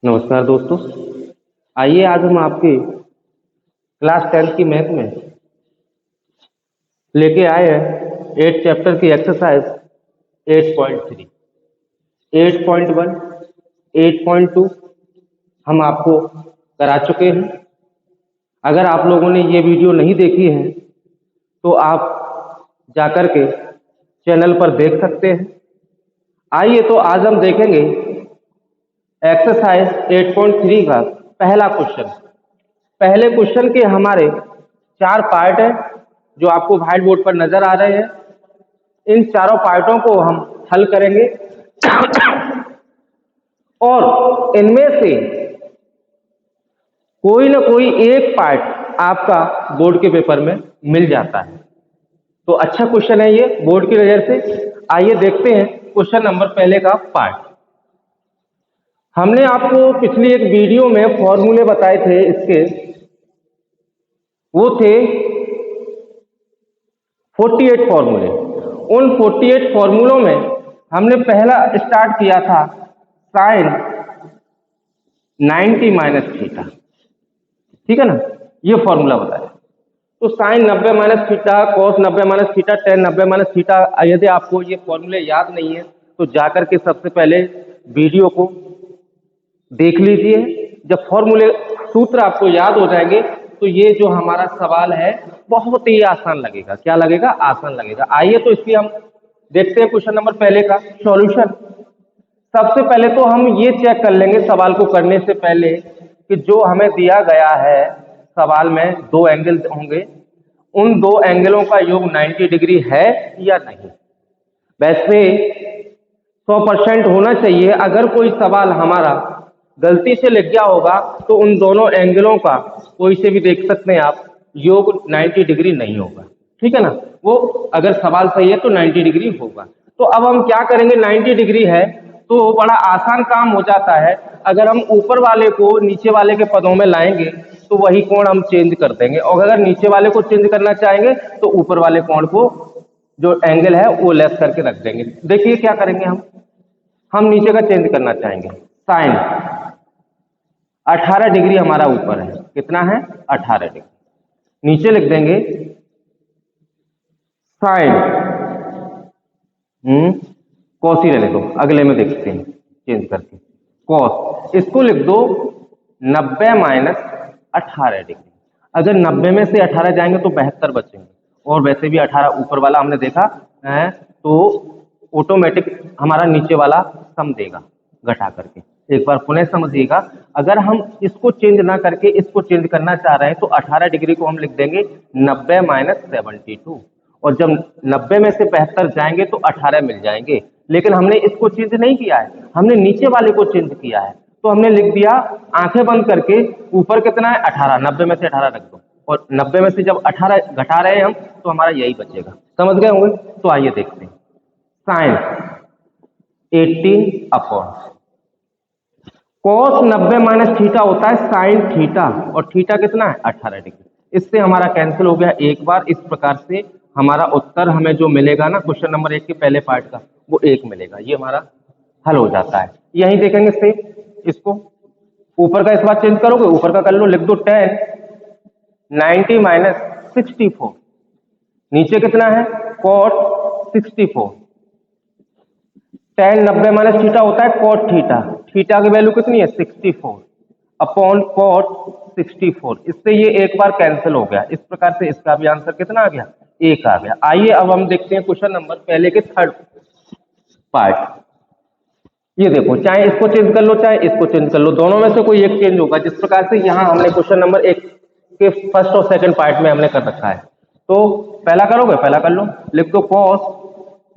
नमस्कार दोस्तों। आइए आज हम आपके क्लास 10 की मैथ में लेके आए हैं 8 चैप्टर की एक्सरसाइज 8.3, 8.1, 8.2 हम आपको करा चुके हैं। अगर आप लोगों ने ये वीडियो नहीं देखी है तो आप जाकर के चैनल पर देख सकते हैं। आइए तो आज हम देखेंगे एक्सरसाइज 8.3 का पहला क्वेश्चन। पहले क्वेश्चन के हमारे 4 पार्ट हैं जो आपको व्हाइट बोर्ड पर नजर आ रहे हैं। इन चारों पार्टों को हम हल करेंगे और इनमें से कोई ना कोई एक पार्ट आपका बोर्ड के पेपर में मिल जाता है। तो अच्छा क्वेश्चन है ये बोर्ड की नजर से। आइए देखते हैं क्वेश्चन नंबर पहले का पार्ट। हमने आपको पिछली एक वीडियो में फॉर्मूले बताए थे इसके, वो थे 48 फॉर्मूले। उन 48 फॉर्मूलों में हमने पहला स्टार्ट किया था साइन 90 माइनस थीटा, ठीक है ना। ये फॉर्मूला बताया तो sine 90 minus theta, cos 90 minus theta, tan 90 minus theta. यदि आपको ये फॉर्मूले याद नहीं है तो जाकर के सबसे पहले वीडियो को देख लीजिए। जब फॉर्मूले सूत्र आपको याद हो जाएंगे तो ये जो हमारा सवाल है बहुत ही आसान लगेगा। क्या लगेगा? आसान लगेगा। आइए तो इसकी हम देखते हैं क्वेश्चन नंबर पहले का सॉल्यूशन। सबसे पहले तो हम ये चेक कर लेंगे सवाल को करने से पहले कि जो हमें दिया गया है सवाल में दो एंगल होंगे, उन दो एंगलों का योग 90 डिग्री है या नहीं। वैसे 100% होना चाहिए। अगर कोई सवाल हमारा गलती से लिख गया होगा तो उन दोनों एंगलों का कोई से भी देख सकते हैं आप, योग 90 डिग्री नहीं होगा, ठीक है ना। वो अगर सवाल सही है तो 90 डिग्री होगा। तो अब हम क्या करेंगे, 90 डिग्री है तो बड़ा आसान काम हो जाता है। अगर हम ऊपर वाले को नीचे वाले के पदों में लाएंगे तो वही कोण हम चेंज कर देंगे, और अगर नीचे वाले को चेंज करना चाहेंगे तो ऊपर वाले कोण को जो एंगल है वो लेस करके रख देंगे। देखिए क्या करेंगे, हम नीचे का चेंज करना चाहेंगे। साइन 18 डिग्री हमारा ऊपर है, कितना है? 18 डिग्री। नीचे लिख देंगे साइन कॉस ही रहने दो, अगले में देखते हैं चेंज करके। कॉस इसको लिख दो 90 माइनस 18 डिग्री। अगर 90 में से 18 जाएंगे तो 72 बचेंगे, और वैसे भी 18 ऊपर वाला हमने देखा है तो ऑटोमेटिक हमारा नीचे वाला सम देगा घटा करके। एक बार पुनः समझिएगा, अगर हम इसको चेंज ना करके इसको चेंज करना चाह रहे हैं तो 18 डिग्री को हम लिख देंगे 90 माइनस 72, और जब 90 में से 72 जाएंगे तो 18 मिल जाएंगे। लेकिन हमने इसको चेंज नहीं किया है, हमने नीचे वाले को चेंज किया है। तो हमने लिख दिया आंखें बंद करके, ऊपर कितना है? 18, 90 में से 18 रख दो, और 90 में से जब 18 घटा रहे हैं हम तो हमारा यही बचेगा। समझ गए होंगे? तो आइए देखते हैं। Sine 18 upon cos 90 minus theta होता है साइन थीटा, और थीटा कितना है? 18 डिग्री। इससे हमारा कैंसिल हो गया एक बार। इस प्रकार से हमारा उत्तर हमें जो मिलेगा ना क्वेश्चन नंबर 1 के पहले पार्ट का, वो 1 मिलेगा। ये हमारा हल हो जाता है। यही देखेंगे सेम इसको। ऊपर का इस बार चेंज करोगे, ऊपर का कर लो, लिख दो 10 90 माइनस 64। नीचे कितना है? कॉट 64। 10 90 माइनस थीटा होता है कॉट थीटा। थीटा की वैल्यू कितनी है? 64 अपॉन कॉट 64। इससे ये एक बार कैंसिल हो गया। इस प्रकार से इसका भी आंसर कितना आ गया? 1 आ गया। आइए अब हम देखते हैं क्वेश्चन नंबर पहले के थर्ड पार्ट। ये देखो, चाहे इसको चेंज कर लो चाहे इसको चेंज कर लो, दोनों में से कोई एक चेंज होगा। जिस प्रकार से यहाँ हमने क्वेश्चन नंबर 1 के फर्स्ट और सेकंड पार्ट में हमने कर रखा है। तो पहला करोगे, पहला कर लो, लिख दो कॉस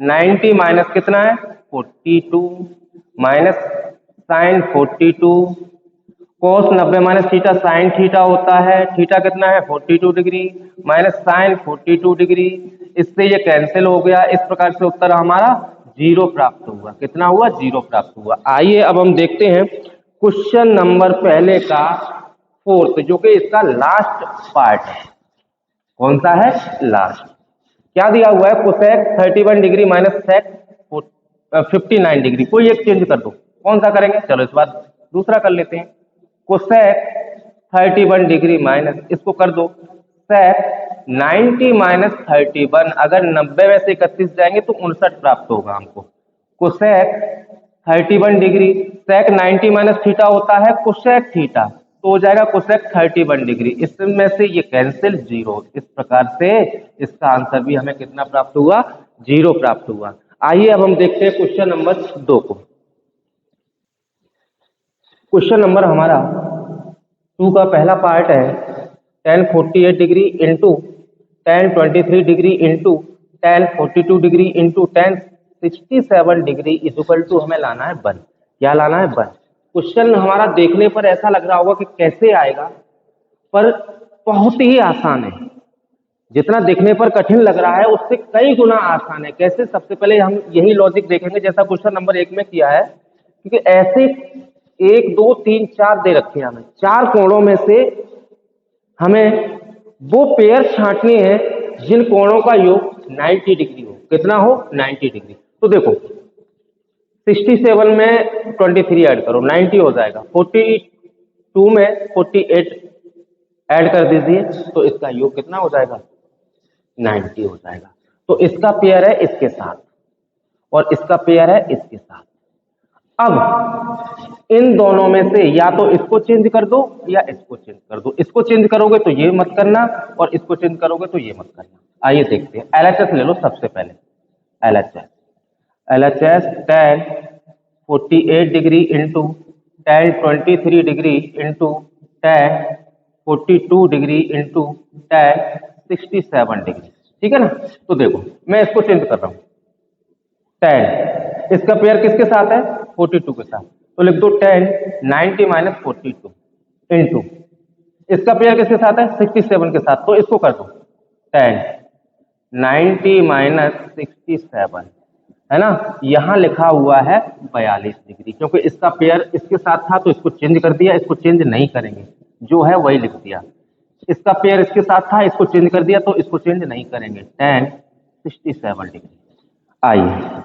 90 माइनस कितना है? 42 minus sine 42। Cos 90 minus theta sine theta होता है, थीटा कितना है? 42 डिग्री माइनस साइन 42 डिग्री। इससे ये कैंसिल हो गया। इस प्रकार से उत्तर हमारा 0 प्राप्त हुआ। कितना हुआ? 0 प्राप्त हुआ। आइए अब हम देखते हैं क्वेश्चन नंबर पहले का फोर्थ, जो कि इसका लास्ट पार्ट है। कौन सा है? लास्ट। क्या दिया हुआ है? Cosec 31 degree minus sec 59 degree. कोई एक चेंज कर दो, कौन सा करेंगे? चलो इस बार दूसरा कर लेते हैं, कोसेक 31 डिग्री माइनस, इसको कर दो सेक 90 माइनस 31, अगर 90 में से 31 जाएंगे तो 59 प्राप्त होगा हमको। कोसेक 31 डिग्री, सेक 90 माइनस थीटा होता है कोसेक थीटा, तो हो जाएगा कोसेक 31 डिग्री, इसमें से ये कैंसिल 0। इस प्रकार से इसका आंसर भी हमें कितना प्राप्त हुआ, 0 प्राप्त हुआ। आइए अब हम देखते हैं क्वेश्चन नंबर 2 को। क्वेश्चन नंबर हमारा 2 का पहला पार्ट है tan 48 degree into tan 23 degree into tan 42 degree into tan 67 degree equal to हमें लाना है 1। क्या लाना है, 1। क्वेश्चन हमारा देखने पर ऐसा लग रहा होगा कि कैसे आएगा, पर बहुत ही आसान है। जितना देखने पर कठिन लग रहा है उससे कई गुना आसान है। कैसे, सबसे पहले हम यही लॉजिक देखेंगे जैसा क्वेश्चन नंबर 1 में किया है, क्योंकि ऐसे 1 2 3 4 दे रखे हैं हमें, 4 कोणों में से हमें वो पेयर छांटनी है जिन कोणों का योग 90 डिग्री हो। कितना हो, 90 डिग्री। तो देखो 67 में 23 ऐड करो, 90 हो जाएगा। 42 में 48 ऐड कर दीजिए, तो इसका योग कितना हो जाएगा, 90 हो जाएगा। तो इसका पेयर है इसके साथ और इसका पेयर है इसके साथ। अब इन दोनों में से या तो इसको चेंज कर दो या इसको चेंज कर दो। इसको चेंज करोगे तो ये मत करना और इसको चेंज करोगे तो ये मत करना। आइए देखते हैं, एलएचएस ले लो सबसे पहले। LHS tan 48 degree into tan 23 degree into tan 42 degree into tan 67 degree, ठीक है ना। तो देखो मैं इसको चेंज कर रहा हूं, tan इसका पेयर किसके साथ है, 42 के साथ, तो लिख दो tan 90 माइनस 42 इंटू इसका पेयर किसके साथ है, 67 के साथ, तो इसको कर दो tan 90 माइनस 67, है ना। यहां लिखा हुआ है 42 डिग्री, क्योंकि इसका पेयर इसके साथ था तो इसको चेंज कर दिया, इसको चेंज नहीं करेंगे, जो है वही लिख दिया। इसका पेयर इसके साथ था, इसको चेंज कर दिया तो इसको चेंज नहीं करेंगे, tan 67 डिग्री। आइए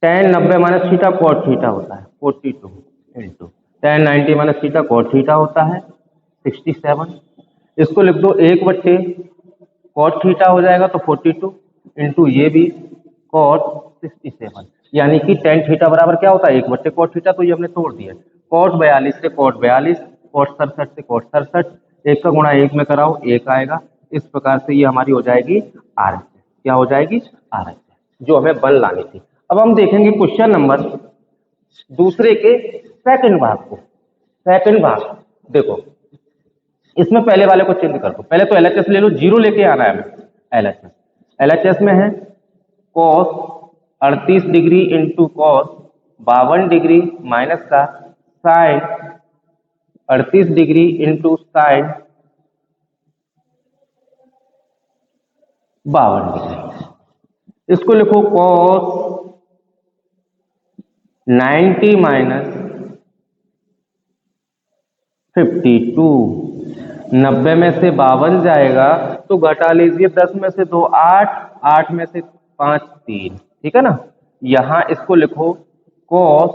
tan 90 minus theta cot theta होता है 42 इंटू tan 90 minus theta cot theta होता है 67, इसको लिख दो 1/, कॉट थीटा हो जाएगा तो 42 इंटू ये भी कॉट 67, यानी कि tan थीटा बराबर क्या होता है, 1/, कॉट थीटा, तो ये हमने तोड़ दिया। कॉट 42 से कॉट 42, कॉट 67 से कॉट 67, 1 का गुणा 1 में कराओ 1 आएगा। इस प्रकार से ये हमारी हो जाएगी आरएचएस। क्या हो जाएगी, आरएचएस, जो हमें 1 लानी थी। अब हम देखेंगे क्वेश्चन नंबर दूसरे के सेकंड भाग को। सेकंड भाग देखो, इसमें पहले वाले को चेंज कर दो। पहले तो एलएचएस ले लो, 0 लेके आना है हमें। एलएचएस में है cos 38 degree into cos 52 degree minus का sine 38 degree into sine 52 degree. इसको लिखो कॉस 90 माइनस 52, 90 में से 52 जाएगा तो घटा लीजिए, 10 में से 2 8, 8 में से 5 3, ठीक है ना। यहां इसको लिखो cos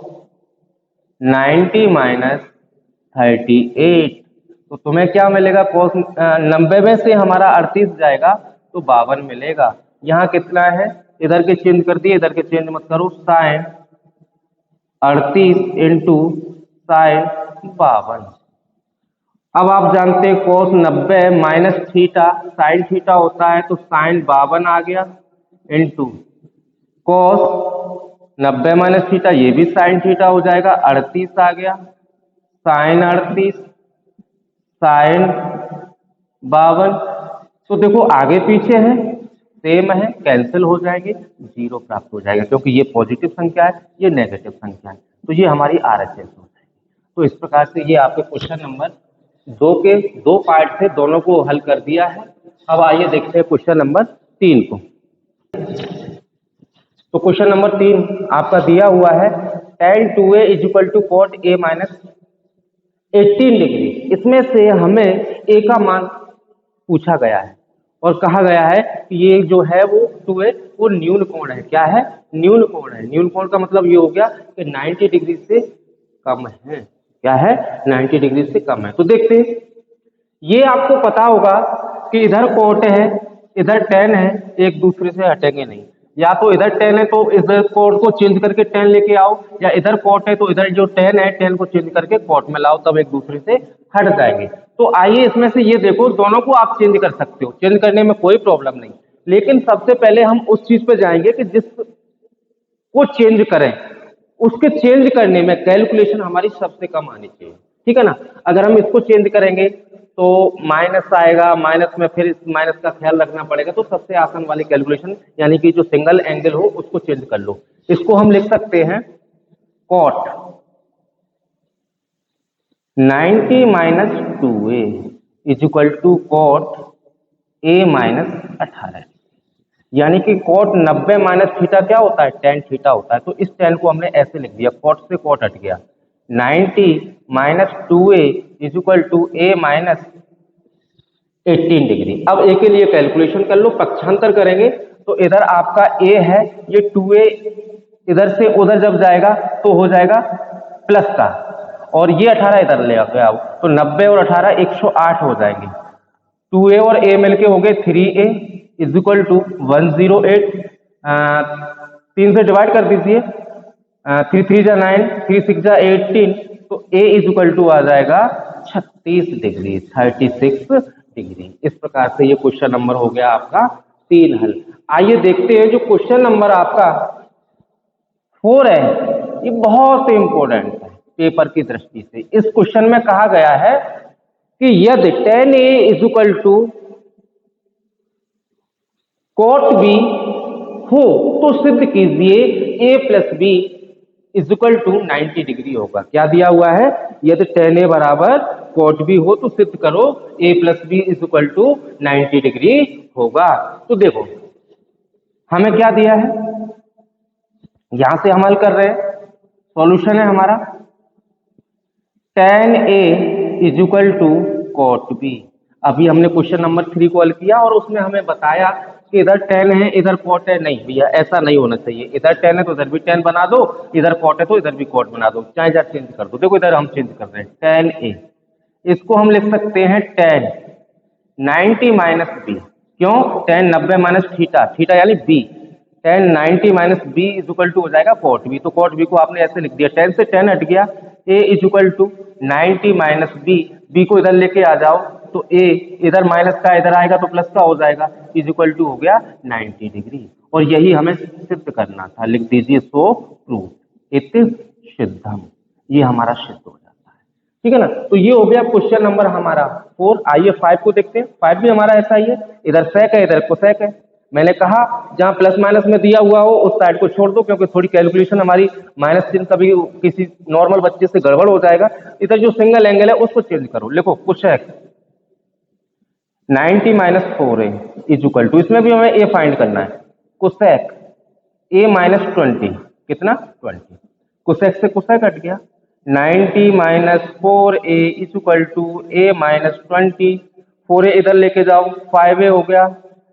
90 माइनस 38, तो तुम्हें क्या मिलेगा, cos 90 में से हमारा 38 जाएगा तो 52 मिलेगा। यहाँ कितना है, इधर के चेंज कर दिए, इधर के चेंज मत करो, साइन 38 इंटू साइन 52। अब आप जानते हैं cos 90 minus theta sine theta होता है, तो साइन 52 आ गया इंटू cos 90 माइनस थीटा, ये भी साइन थीटा हो जाएगा, 38 आ गया, साइन 38 साइन 52। तो देखो आगे पीछे है, सेम है, कैंसिल हो जाएंगे, 0 प्राप्त हो जाएगा, क्योंकि ये पॉजिटिव संख्या है, ये नेगेटिव संख्या है, तो ये हमारी आरएचएस हो जाएगी। तो इस प्रकार से ये आपके क्वेश्चन नंबर 2 के 2 पार्ट थे, दोनों को हल कर दिया है। अब आइए देखते हैं क्वेश्चन नंबर 3 को। तो क्वेश्चन नंबर 3 आपका दिया हुआ है tan 2a equal to cot a minus 18 degree. इसमें से हमें a का मान पूछा गया है और कहा गया है कि ये जो है वो 2a वो न्यून कोण है। क्या है, न्यून कोण है। न्यून कोण का मतलब ये हो गया कि 90 डिग्री से कम है। क्या है? 90 डिग्री से कम है। तो देखते हैं, ये आपको पता होगा कि इधर कोट है, इधर टेन है, एक दूसरे से हटेंगे नहीं। या तो इधर टेन है तो इधर कोट को चेंज करके टेन लेके आओ, या इधर कोट है तो इधर जो टेन है टेन को चेंज करके कोट में लाओ, तब एक दूसरे से हट जाएंगे। तो आइए इसमें से ये देखो, दोनों को आप चेंज कर सकते हो, चेंज करने में कोई प्रॉब्लम नहीं। लेकिन सबसे पहले हम उस चीज पे जाएंगे कि जिस को चेंज करें, उसके चेंज करने में कैलकुलेशन हमारी सबसे कम आनी चाहिए। ठीक है ना? अगर हम इसको चेंज करेंगे तो माइनस आएगा, माइनस में फिर इस माइनस का ख्याल रखना पड़ेगा। तो सबसे आसान वाली कैलकुलेशन यानी कि जो सिंगल एंगल हो उसको चेंज कर लो। इसको हम लिख सकते हैं cot 90 minus 2a is equal to cot a minus 18। यानी कि कॉट 90 माइनस थीटा क्या होता है? टेन थीटा होता है। तो इस टेन को हमने ऐसे लिख दिया, कॉट से कॉट हट गया, 90 minus 2a is equal to a minus 18 degree. अब a के लिए कैलकुलेशन कर लो, पक्षांतर करेंगे तो इधर आपका a है, ये 2a इधर से उधर जब जाएगा तो हो जाएगा प्लस का, और ये 18 इधर ले आओ, तो 90 और 18 108 हो जाएंगे। 2a और a मिलके हो गए 3a इज इक्वल टू 108। 3 से डिवाइड कर दीजिए, 3 3 जा 9, 3 6 जा 18, तो a इज इक्वल टू आ जाएगा 36 डिग्री, 36 डिग्री। इस प्रकार से ये क्वेश्चन नंबर हो गया आपका 3 हल। आइए देखते हैं जो क्वेश्चन नंबर आपका 4 है, ये बहुत इंपॉर्टेंट है पेपर की दृष्टि से। इस क्वेश्चन में कहा गया है कि यदि tan a is equal to cot b हो तो सिद्ध कीजिए a plus B is equal to 90 degree होगा। क्या दिया हुआ है? यदि tan a बराबर cot b हो तो सिद्ध करो a plus B is equal to 90 degree होगा। तो देखो हमें क्या दिया है, यहां से हम हल कर रहे हैं, सॉल्यूशन है हमारा tan a is equal to cot b। अभी हमने क्वेश्चन नंबर 3 को हल किया और उसमें हमें बताया कि इधर tan है इधर cot है। नहीं भैया, ऐसा नहीं होना चाहिए। इधर tan है तो इधर भी tan बना दो, इधर cot है तो इधर भी cot बना दो, चाहे इधर चेंज कर दो। देखो इधर हम चेंज कर रहे हैं tan a, इसको हम लिख सकते हैं tan 90 माइनस बी। क्यों? tan 90 माइनस थीटा, थीटा यानी b, tan 90 minus B is equal to हो जाएगा cot b। तो cot b को आपने ऐसे लिख दिया, tan से tan हट गया, a is equal to 90 minus B, b को इधर लेके आ जाओ तो a इधर माइनस का इधर आएगा तो प्लस का हो जाएगा, इज इक्वल टू हो गया 90 डिग्री। और यही हमें सिद्ध करना था, लिख दीजिए सो प्रूव इट इज सिद्धम, ये हमारा सिद्ध हो जाता है। ठीक है ना? तो ये हो गया क्वेश्चन नंबर हमारा 4। आइए 5 को देखते हैं। 5 भी हमारा ऐसा ही है, इधर सेक है इधर कोसेक है। मैंने कहा जहां प्लस माइनस में दिया हुआ हो उस साइड को छोड़ दो, क्योंकि थोड़ी कैलकुलेशन हमारी माइनस चिन्ह कभी किसी नॉर्मल बच्चे से गड़बड़ हो जाएगा। इधर जो सिंगल एंगल है उसको चेंज करो, लिखो cosec 90 minus 4a is equal to, इसमें भी हमें a फाइंड करना है, कोसेक a माइनस 20, कितना 20, कोसेक से कोसेक हट गया, 90 minus 4a is equal to a minus 20, 4a इधर लेके जाओ 5a हो गया,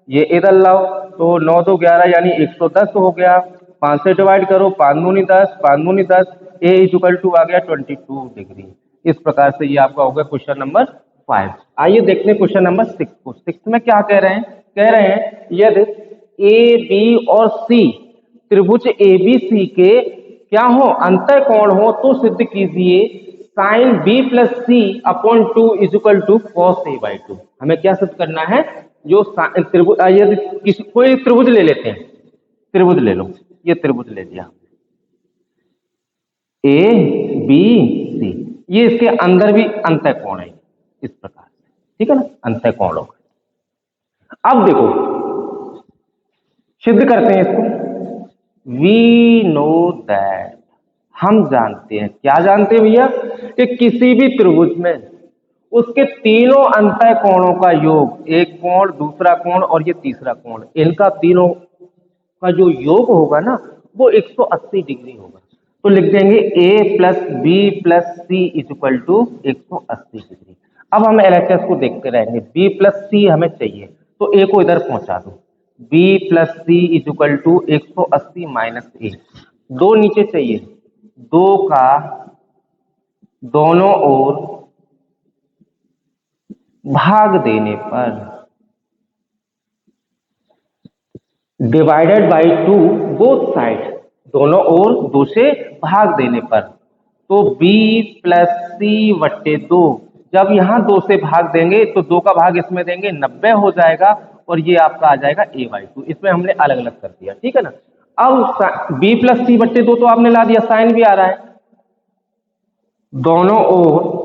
ये इधर लाओ तो 9 2 11 यानी 110 हो गया, 5 से डिवाइड करो, 5 दूनी 10, 5 दूनी 10, a इज इक्वल टू आ गया 22 डिग्री। इस प्रकार से ये आपका हो गया क्वेश्चन नंबर 5। आइए देखते हैं क्वेश्चन नंबर 6 को। 6 में क्या कह रहे हैं? कह रहे हैं यदि ए बी और सी त्रिभुज ABC के क्या हो, अंतः कोण हो तो सिद्ध कीजिए sine b plus C upon 2 is equal to cos a by 2। हमें क्या सिद्ध करना है? जो त्रिभुज, यदि किसी कोई त्रिभुज ले लेते हैं, त्रिभुज ले लो, ये त्रिभुज ले लिया ABC, ये इसके अंदर भी अंतः कोण है इस प्रकार से, ठीक है ना, अंतः कोण होगा। अब देखो सिद्ध करते हैं इसको। वी नो दैट, हम जानते हैं, क्या जानते हैं भैया, कि किसी भी त्रिभुज में उसके तीनों अंतः कोणों का योग, एक कोण दूसरा कोण और ये तीसरा कोण, इनका तीनों का जो योग होगा ना वो 180 डिग्री होगा। तो लिख देंगे a plus B plus C is equal to 180 degree. अब हम LHS को देखते रहेंगे, b प्लस सी हमें चाहिए तो a को इधर पहुंचा दो, b plus C is equal to 180 minus 1, 2 नीचे चाहिए, 2 का दोनों ओर भाग देने पर, डिवाइडेड बाई 2 बोथ साइड, दोनों ओर 2 से भाग देने पर, तो b प्लस सी बट्टे 2, जब यहाँ 2 से भाग देंगे तो 2 का भाग इसमें देंगे 90 हो जाएगा और ये आपका आ जाएगा a/2। इसमें हमने अलग अलग कर दिया, ठीक है ना। अब b प्लस सी बट्टे 2 तो आपने ला दिया, साइन भी आ रहा है, दोनों ओर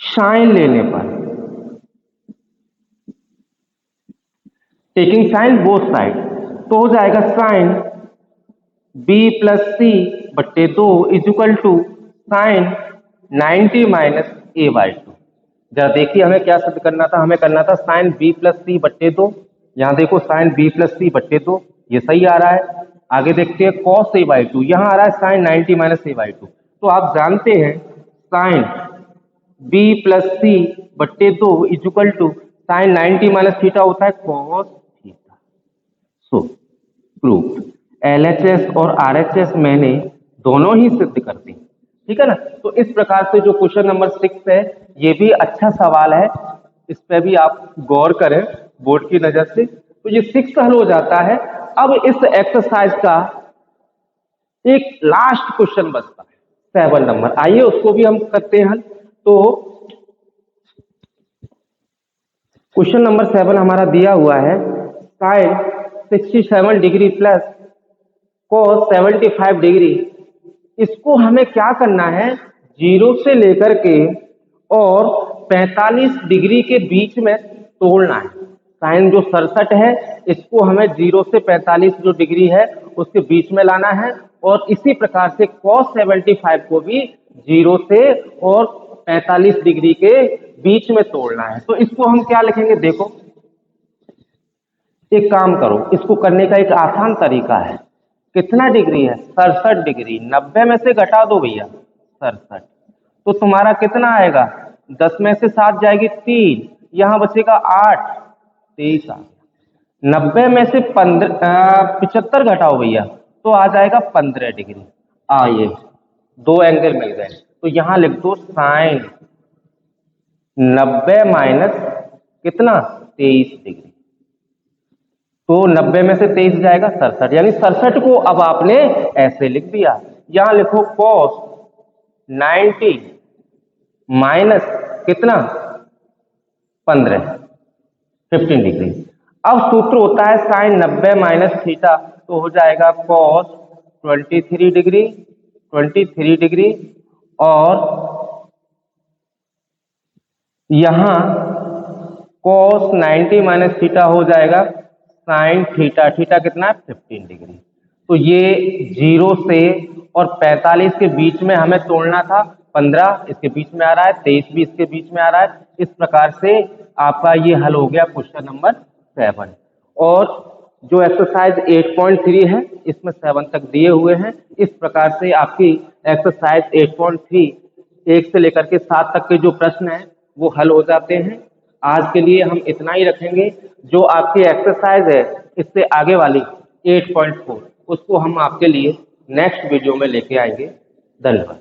साइन लेने पर, टेकिंग साइन बोथ साइड, तो हो जाएगा साइन b प्लस सी बट्टे 2 is equal to sine 90 minus a/2। जरा देखिए हमें क्या सिद्ध करना था, हमें करना था साइन b प्लस सी बट्टे 2, यहाँ देखो साइन b प्लस सी बट्टे 2, ये सही आ रहा है। आगे देखते हैं cos a/2, यहाँ आ रहा है साइन 90 माइनस a/2। तो आप जानते हैं साइन b प्लस सी बट्टे 2 is equal to sine 90 minus theta होता है cos theta. So proved, LHS और RHS मैंने दोनों ही सिद्ध कर दी, ठीक है ना। तो इस प्रकार से जो क्वेश्चन नंबर 6 है, ये भी अच्छा सवाल है, इस पे भी आप गौर करें बोर्ड की नजर से। तो ये 6 हल हो जाता है। अब इस एक्सरसाइज का एक लास्ट क्वेश्चन बचता है 7 नंबर, आइए उसको भी हम करते हैं हल। तो क्वेश्चन नंबर 7 हमारा दिया हुआ है, sine 67 degree plus cos 75 degree, इसको हमें क्या करना है, 0 से लेकर के और 45 डिग्री के बीच में तोड़ना है। साइन जो 67 है इसको हमें 0 से 45 जो डिग्री है उसके बीच में लाना है, और इसी प्रकार से cos 75 को भी 0 से और 45 डिग्री के बीच में तोड़ना है। तो इसको हम क्या लिखेंगे, देखो एक काम करो, इसको करने का एक आसान तरीका है। कितना डिग्री है, 67 डिग्री, 90 में से घटा दो भैया 67, तो तुम्हारा कितना आएगा, 10 में से 7 जाएगी 3, यहाँ बचेगा 8, 23 आ गया। 90 में से 75 घटाओ भैया तो आ जाएगा 15 डिग्री। ये 2 एंगल मिल गए, तो यहाँ लिख दो साइन 90 माइनस कितना 23 डिग्री, तो 90 में से 23 जाएगा 67, यानी 67 को अब आपने ऐसे लिख दिया। यहां लिखो cos 90 माइनस कितना 15 डिग्री। अब सूत्र होता है साइन 90 माइनस थीटा, तो हो जाएगा cos 23 डिग्री, और यहां cos 90 माइनस थीटा हो जाएगा साइन थीटा, थीटा कितना है 15 डिग्री। तो ये 0 से और 45 के बीच में हमें तोड़ना था, 15 इसके बीच में आ रहा है, 23 भी इसके बीच में आ रहा है। इस प्रकार से आपका ये हल हो गया क्वेश्चन नंबर 7। और जो एक्सरसाइज 8.3 है इसमें 7 तक दिए हुए हैं। इस प्रकार से आपकी एक्सरसाइज 8.3 1 से लेकर के 7 तक के जो प्रश्न हैं वो हल हो जाते हैं। आज के लिए हम इतना ही रखेंगे। जो आपकी एक्सरसाइज है इससे आगे वाली 8.4 उसको हम आपके लिए नेक्स्ट वीडियो में लेके आएंगे। धन्यवाद।